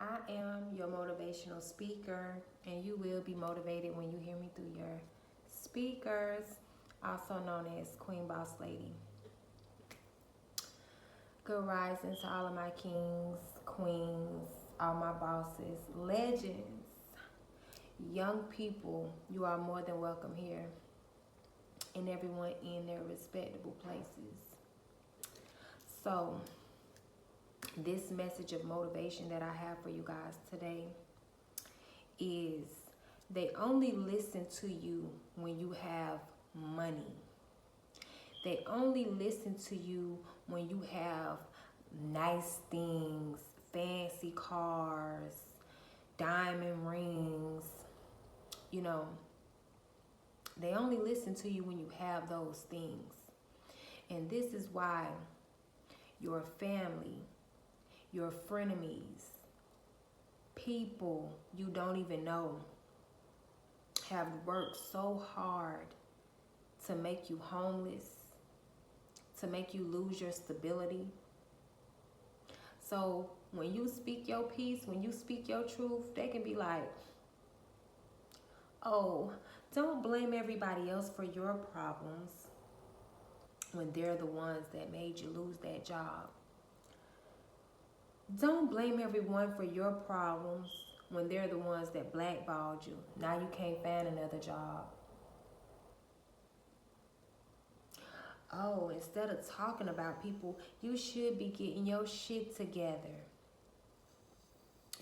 I am your motivational speaker, and you will be motivated when you hear me through your speakers, also known as Queen Boss Lady. Good rising to all of my kings, queens, all my bosses, legends, young people. You are more than welcome here, and everyone in their respectable places. So, this message of motivation that I have for you guys today is they only listen to you when you have money. They only listen to you when you have nice things, fancy cars, diamond rings. You know, they only listen to you when you have those things. And this is why your family, your frenemies, people you don't even know have worked so hard to make you homeless, to make you lose your stability. So when you speak your piece, when you speak your truth, they can be like, oh, don't blame everybody else for your problems when they're the ones that made you lose that job. Don't blame everyone for your problems when they're the ones that blackballed you. Now you can't find another job. Oh, instead of talking about people, you should be getting your shit together.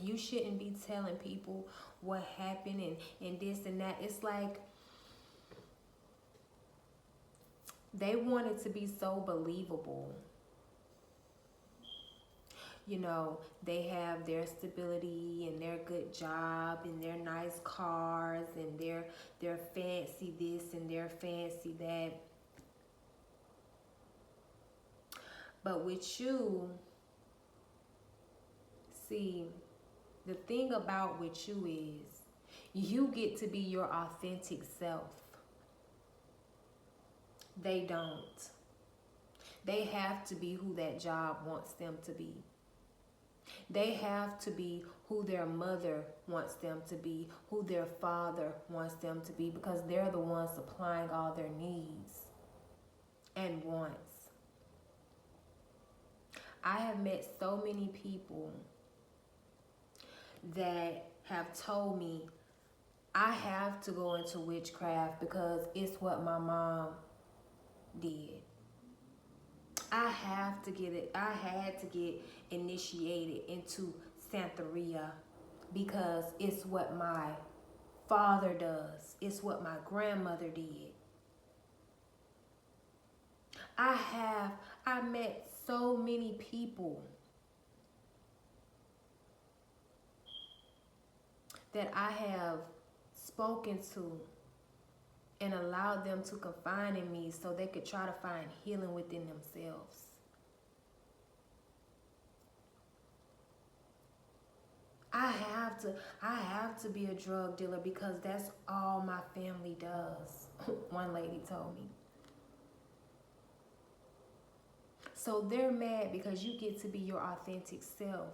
You shouldn't be telling people what happened and this and that. It's like they want it to be so believable. You know, they have their stability and their good job and their nice cars and their fancy this and their fancy that. But with you, see, the thing about with you is you get to be your authentic self. They don't. They have to be who that job wants them to be. They have to be who their mother wants them to be, who their father wants them to be, because they're the ones supplying all their needs and wants. I have met so many people that have told me I have to go into witchcraft because it's what my mom did. I have to get it. I had to get initiated into Santeria because it's what my father does. It's what my grandmother did. I met so many people that I have spoken to and allowed them to confide in me so they could try to find healing within themselves. I have to be a drug dealer because that's all my family does. One lady told me. So they're mad because you get to be your authentic self.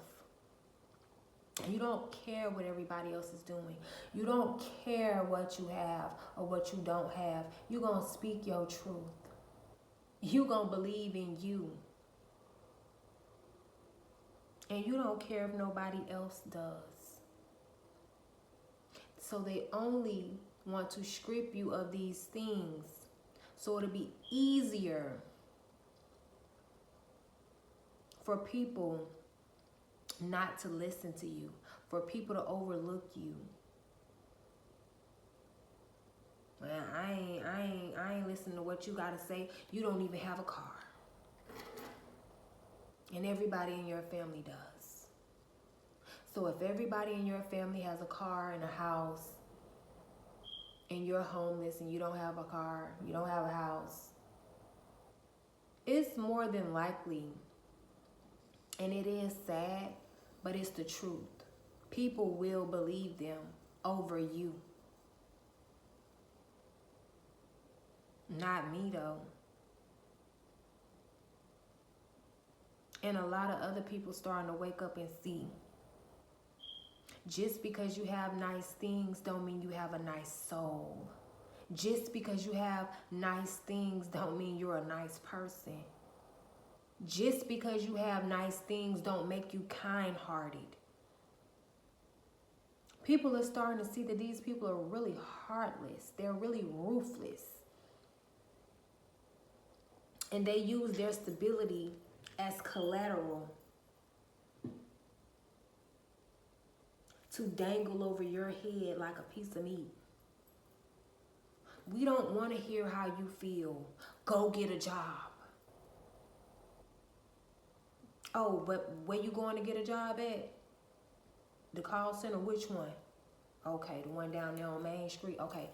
You don't care what everybody else is doing. You don't care what you have or what you don't have. You're going to speak your truth. You're going to believe in you. And you don't care if nobody else does. So they only want to strip you of these things so it'll be easier for people not to listen to you, for people to overlook you. Man, I ain't listening to what you gotta say. You don't even have a car. And everybody in your family does. So if everybody in your family has a car and a house, and you're homeless and you don't have a car, you don't have a house, it's more than likely, and it is sad, but it's the truth. People will believe them over you. Not me, though. And a lot of other people starting to wake up and see Just because you have nice things don't mean you have a nice soul. Just because you have nice things don't mean you're a nice person. Just because you have nice things don't make you kind-hearted. People are starting to see that these people are really heartless. They're really ruthless. And they use their stability as collateral to dangle over your head like a piece of meat. We don't want to hear how you feel. Go get a job. Oh, but where you going to get a job at? The call center, which one? Okay, the one down there on Main Street. Okay,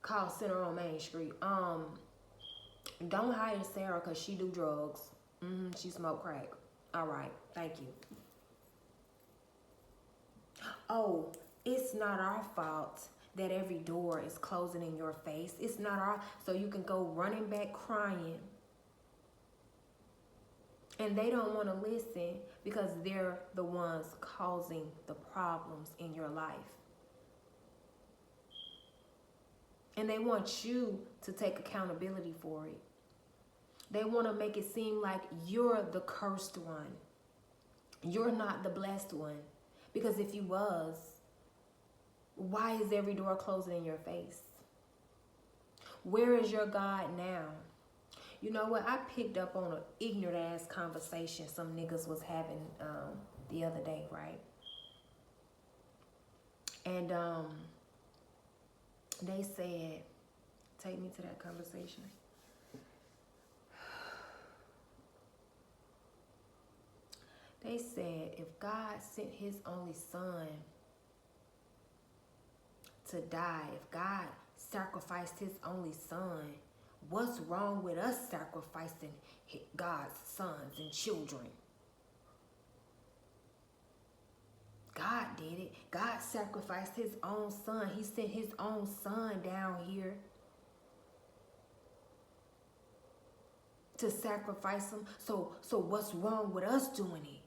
call center on Main Street. Don't hire Sarah because she do drugs. She smoke crack. All right, thank you. Oh, it's not our fault that every door is closing in your face. It's not our, so you can go running back crying. And they don't want to listen because they're the ones causing the problems in your life. And they want you to take accountability for it. They want to make it seem like you're the cursed one. You're not the blessed one. Because if you was, why is every door closing in your face? Where is your God now? You know what? I picked up on an ignorant ass conversation some niggas was having the other day, right? And they said, take me to that conversation. They said if God sent his only son to die, if God sacrificed his only son, what's wrong with us sacrificing God's sons and children? God did it. God sacrificed his own son. He sent his own son down here to sacrifice him. So what's wrong with us doing it?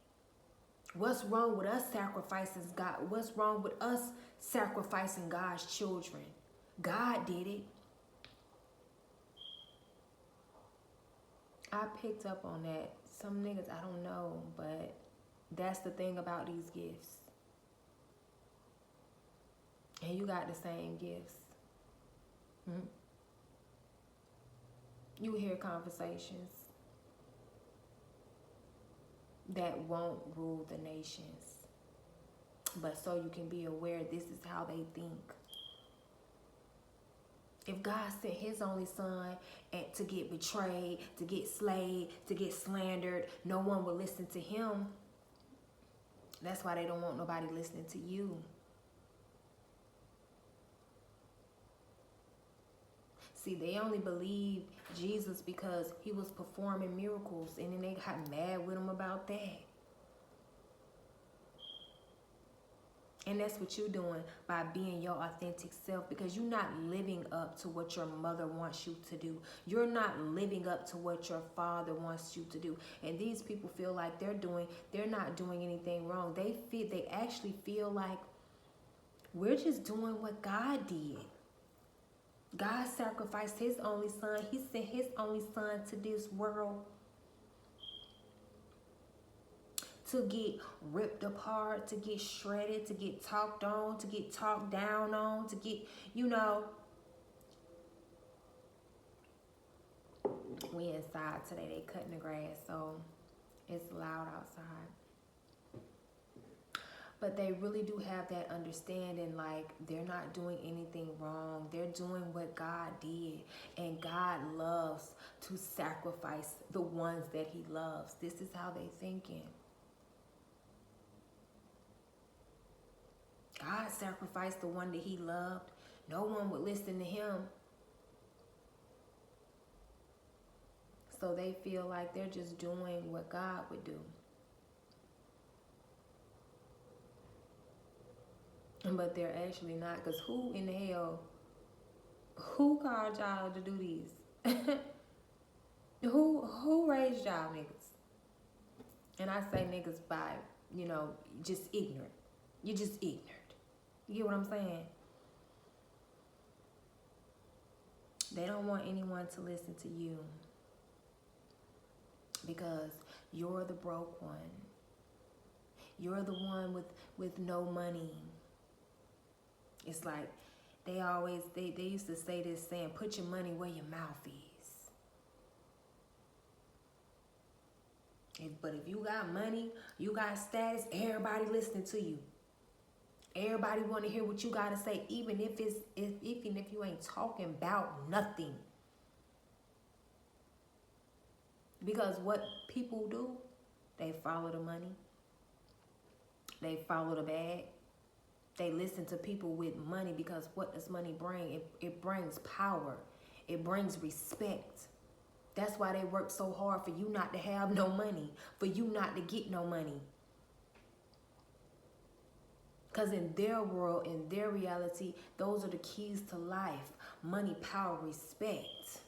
What's wrong with us sacrificing God? What's wrong with us sacrificing God's children? God did it. I picked up on that. Some niggas, I don't know, but that's the thing about these gifts. And you got the same gifts. You hear conversations that won't rule the nations. But so you can be aware, this is how they think. If God sent his only son to get betrayed, to get slayed, to get slandered, no one will listen to him. That's why they don't want nobody listening to you. See, they only believe Jesus because he was performing miracles, and then they got mad with him about that. And that's what you're doing by being your authentic self, because you're not living up to what your mother wants you to do. You're not living up to what your father wants you to do. And these people feel like they're not doing anything wrong. They actually feel like we're just doing what God did. God sacrificed his only son. He sent his only son to this world to get ripped apart, to get shredded, to get talked on, to get talked down on, to get, we inside today. They cutting the grass, so it's loud outside. But they really do have that understanding, like they're not doing anything wrong. They're doing what God did. And God loves to sacrifice the ones that he loves. This is how they thinking. God sacrificed the one that he loved. No one would listen to him. So they feel like they're just doing what God would do. But they're actually not, because who in the hell, who called y'all to do these? Who raised y'all niggas? And I say niggas by, just ignorant. You're just ignorant. You get what I'm saying? They don't want anyone to listen to you because you're the broke one. You're the one with no money. It's like they used to say this saying, put your money where your mouth is. But if you got money, you got status, everybody listening to you. Everybody want to hear what you got to say, even if you ain't talking about nothing. Because what people do, they follow the money. They follow the bag. They listen to people with money because what does money bring? It brings power. It brings respect. That's why they work so hard for you not to have no money, for you not to get no money. Because in their world, in their reality, those are the keys to life. Money, power, respect.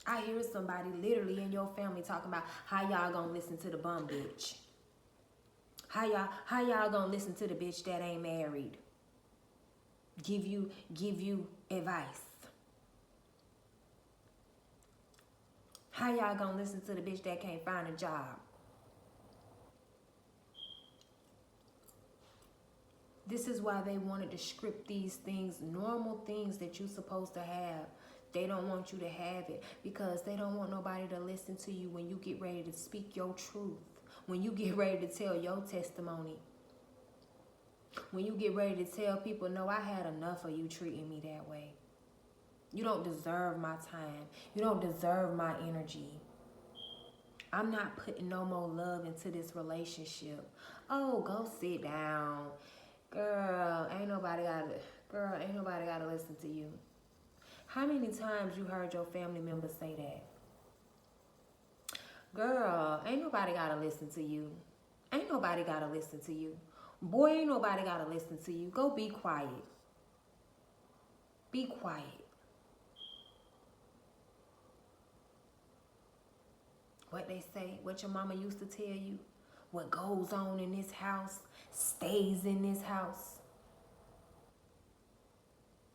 I hear somebody literally in your family talking about how y'all gonna listen to the bum bitch. How y'all gonna listen to the bitch that ain't married? Give you advice. How y'all gonna listen to the bitch that can't find a job? This is why they wanted to script these things, normal things that you're supposed to have. They don't want you to have it because they don't want nobody to listen to you when you get ready to speak your truth. When you get ready to tell your testimony. When you get ready to tell people, no, I had enough of you treating me that way. You don't deserve my time. You don't deserve my energy. I'm not putting no more love into this relationship. Oh, go sit down. Girl, ain't nobody gotta listen to you. How many times you heard your family members say that? Girl, ain't nobody gotta listen to you. Ain't nobody gotta listen to you. Boy, ain't nobody gotta listen to you. Go be quiet. Be quiet. What they say, what your mama used to tell you, what goes on in this house stays in this house.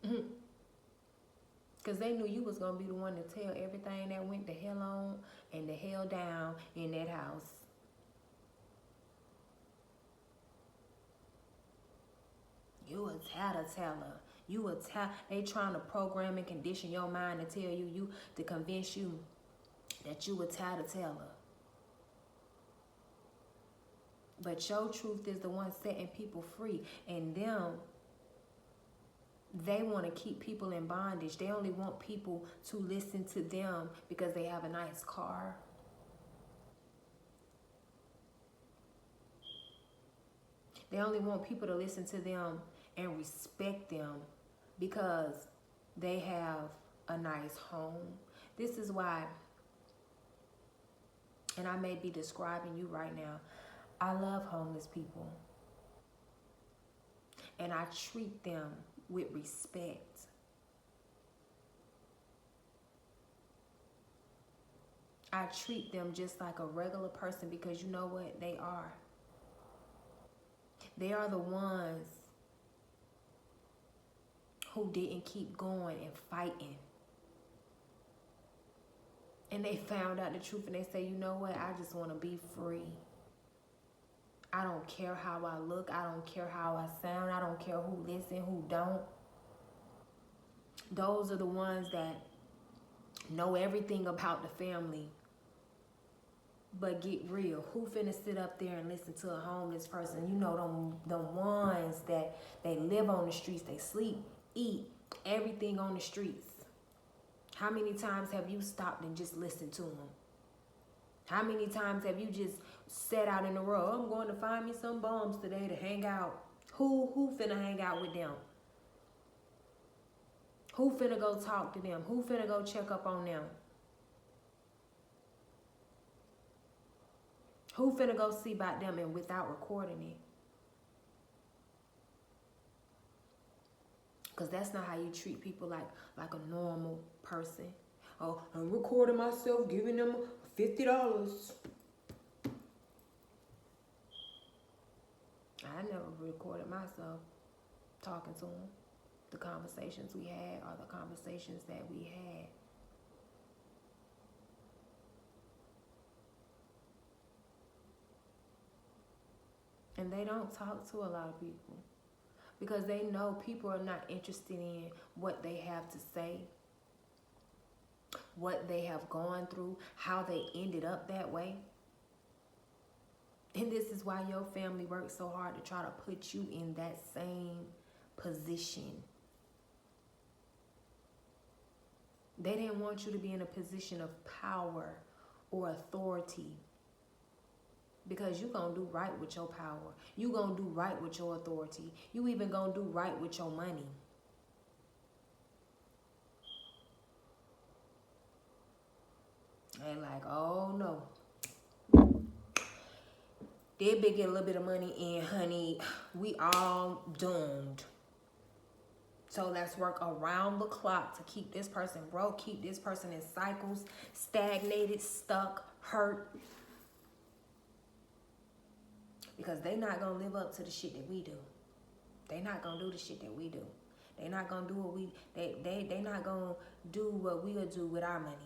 Because they knew you was going to be the one to tell everything that went the hell on and the hell down in that house. You a tattler. They trying to program and condition your mind to tell you to convince you that you a tattler. But your truth is the one setting people free. And they want to keep people in bondage. They only want people to listen to them because they have a nice car. They only want people to listen to them and respect them because they have a nice home. This is why, and I may be describing you right now, I love homeless people. And I treat them with respect. I treat them just like a regular person because you know what? They are. They are the ones who didn't keep going and fighting. And they found out the truth and they say, you know what? I just want to be free. I don't care how I look. I don't care how I sound. I don't care who listen, who don't. Those are the ones that know everything about the family. But get real. Who finna sit up there and listen to a homeless person? You know them ones that they live on the streets. They sleep, eat, everything on the streets. How many times have you stopped and just listened to them? How many times have you just sat out in the road? I'm going to find me some bums today to hang out. Who finna hang out with them? Who finna go talk to them? Who finna go check up on them? Who finna go see about them and without recording it? Because that's not how you treat people like a normal person. Oh, I'm recording myself, giving them $50. I never recorded myself talking to them. The conversations we had are the conversations that we had. And they don't talk to a lot of people because they know people are not interested in what they have to say, what they have gone through, how they ended up that way. And this is why your family works so hard to try to put you in that same position. They didn't want you to be in a position of power or authority, because you're going to do right with your power. You're going to do right with your authority. You even going to do right with your money. And like, oh no. They big get a little bit of money in, honey. We all doomed. So let's work around the clock to keep this person broke, keep this person in cycles, stagnated, stuck, hurt. Because they not going to live up to the shit that we do. They not going to do the shit that we do. They not going to do what we, they not going to do what we'll do with our money.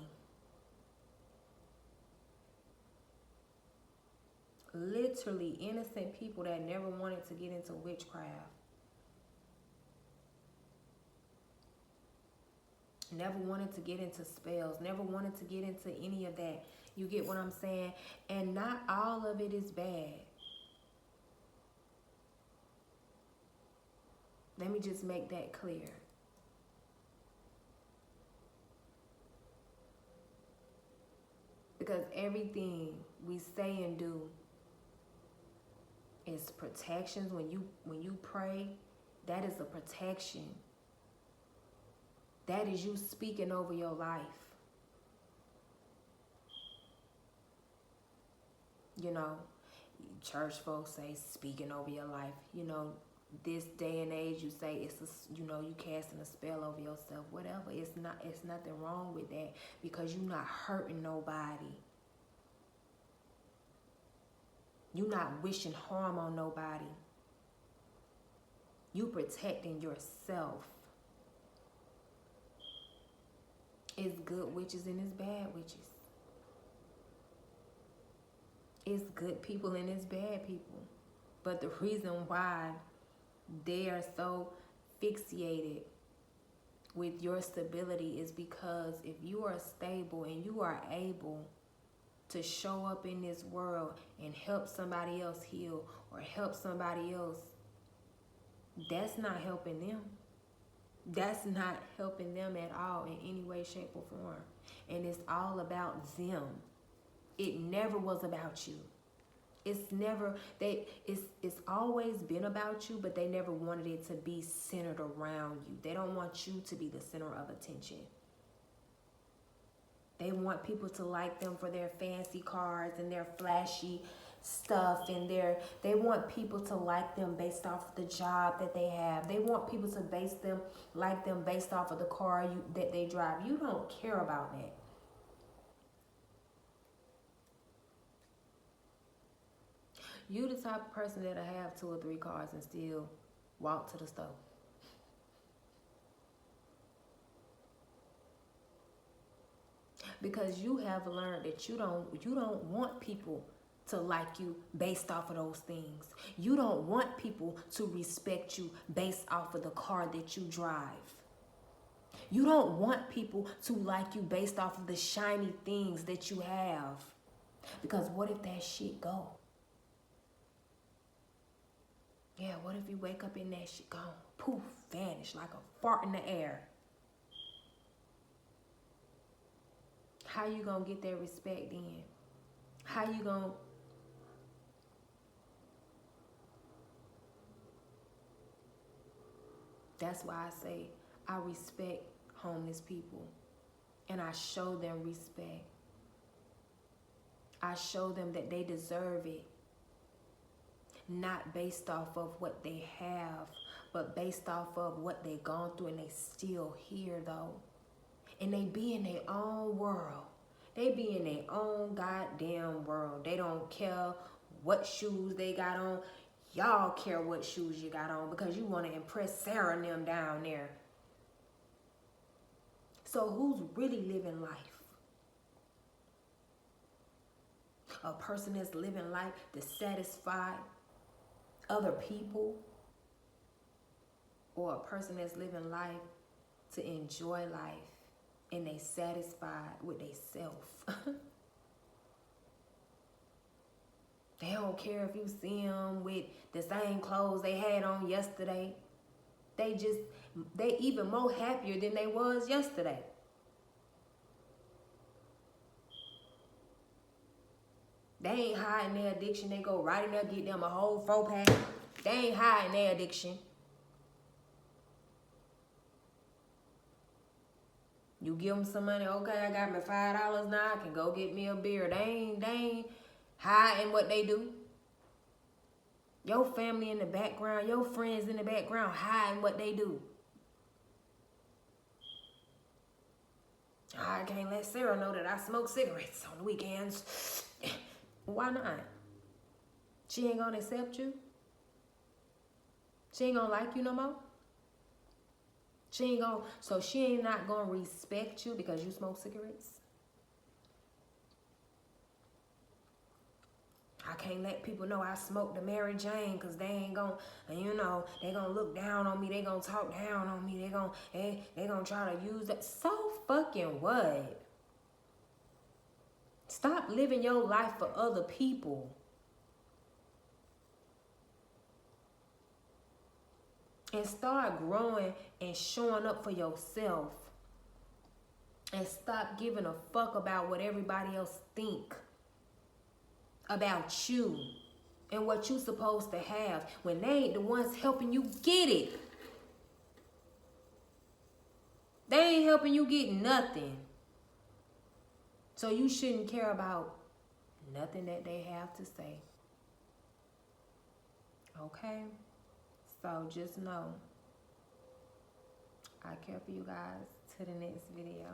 Literally innocent people that never wanted to get into witchcraft. Never wanted to get into spells. Never wanted to get into any of that. You get what I'm saying? And not all of it is bad. Let me just make that clear. Because everything we say and do is protections. When you pray, that is a protection. That is you speaking over your life. You know, church folks say speaking over your life. You know, this day and age, you say it's a, you know, you casting a spell over yourself. Whatever. It's nothing wrong with that, because you're not hurting nobody. You're not wishing harm on nobody. You protecting yourself. It's good witches and it's bad witches. It's good people and it's bad people. But the reason why they are so fixated with your stability is because if you are stable and you are able to show up in this world and help somebody else heal or help somebody else, that's not helping them. That's not helping them at all in any way, shape, or form. And it's all about them. It never was about you. It's never, it's always been about you, but they never wanted it to be centered around you. They don't want you to be the center of attention. They want people to like them for their fancy cars and their flashy stuff, and they want people to like them based off of the job that they have. They want people to like them based off of the car that they drive. You don't care about that. You the type of person that'll have 2 or 3 cars and still walk to the store. Because you have learned that you don't want people to like you based off of those things. You don't want people to respect you based off of the car that you drive. You don't want people to like you based off of the shiny things that you have. Because what if that shit go? Yeah, what if you wake up and that shit gone? Poof, vanish like a fart in the air. How you gonna get that respect then? How you gonna... That's why I say I respect homeless people. And I show them respect. I show them that they deserve it. Not based off of what they have, but based off of what they've gone through, and they still here though. And they be in their own world. They be in their own goddamn world. They don't care what shoes they got on. Y'all care what shoes you got on because you want to impress Sarah and them down there. So who's really living life? A person that's living life to satisfy other people, or a person that's living life to enjoy life and they satisfied with they self. They don't care if you see them with the same clothes they had on yesterday. They even more happier than they was yesterday. They ain't hiding their addiction. They go right in there, get them a whole 4-pack. They ain't hiding their addiction. You give them some money, okay, I got me $5 now, I can go get me a beer. They ain't hiding what they do. Your family in the background, your friends in the background hiding what they do. I can't let Sarah know that I smoke cigarettes on the weekends. Why not? She ain't gonna accept you? She ain't gonna like you no more? She ain't not gonna respect you because you smoke cigarettes? I can't let people know I smoked the Mary Jane because they ain't gonna, they gonna look down on me. They gonna talk down on me. They gonna try to use that. So fucking what? Stop living your life for other people. And start growing and showing up for yourself. And stop giving a fuck about what everybody else think about you and what you supposed to have when they ain't the ones helping you get it. They ain't helping you get nothing. So you shouldn't care about nothing that they have to say. Okay? So just know, I care for you guys. To the next video.